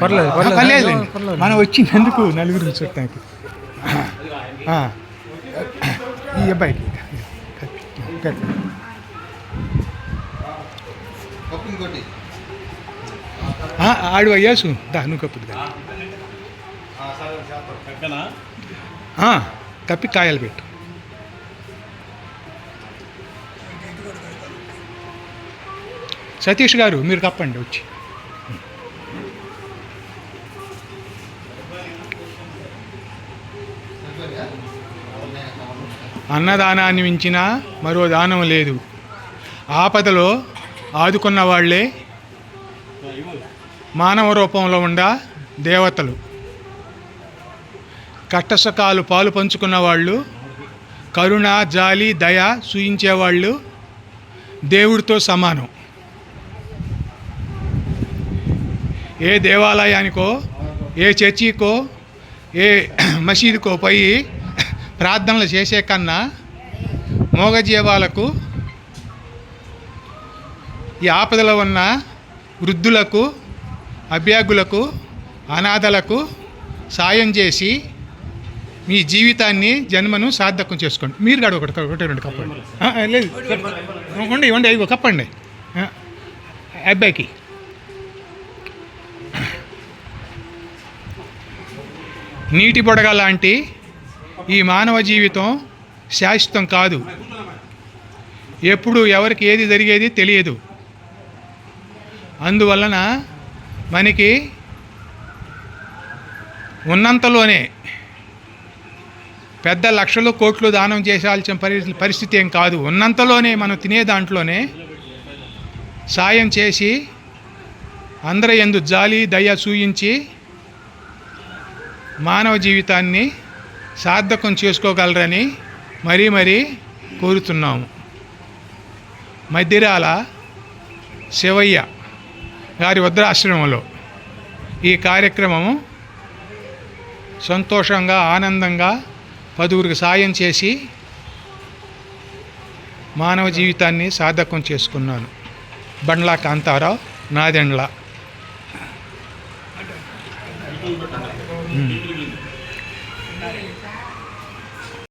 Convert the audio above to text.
పర్లేదు పర్లేదు మనం వచ్చినందుకు నలుగురు చుట్టానికి ఈ అబ్బాయికి ఆడు అయ్యాసు దా నువ్వు కప్పుదు కప్పి కాయలు పెట్టు. సతీష్ గారు మీరు కప్పండి వచ్చి. అన్నదానాన్ని మించిన మరో దానం లేదు. ఆపదలో ఆదుకున్న వాళ్ళే మానవ రూపంలో ఉండ దేవతలు. కష్టసుఖాలు పాలు పంచుకున్న వాళ్ళు, కరుణ జాలి దయ చూయించేవాళ్ళు దేవుడితో సమానం. ఏ దేవాలయానికో ఏ చర్చికో ఏ మసీదుకో పోయి ప్రార్థనలు చేసే కన్నా మూగజీవాలకు, ఈ ఆపదలో ఉన్న వృద్ధులకు, అభ్యాగులకు, అనాథలకు సాయం చేసి మీ జీవితాన్ని జన్మను సార్థకం చేసుకోండి. మీరు కాదు ఒకటి రెండు కప్పండి. లేదు ఇవ్వండి అవి కప్పండి అబ్బాయికి. నీటి బొడగ లాంటి ఈ మానవ జీవితం శాశ్వతం కాదు. ఎప్పుడు ఎవరికి ఏది జరిగేది తెలియదు. అందువలన మనకి ఉన్నంతలోనే పెద్ద లక్షలు కోట్లు దానం చేసాల్సిన పరిస్థితి ఏం కాదు. ఉన్నంతలోనే మనం తినే దాంట్లోనే సాయం చేసి అందరి యందు జాలి దయ చూయించి మానవ జీవితాన్ని సార్థకం చేసుకోగలరని మరీ కోరుతున్నాము. మద్దిరాల శివయ్య గారి వృద్ధాశ్రమంలో ఈ కార్యక్రమము సంతోషంగా ఆనందంగా 10గురికి సాయం చేసి మానవ జీవితాన్ని సార్థకం చేసుకున్నాను. బండ్లా కాంతారావు, నాదెండ్ల.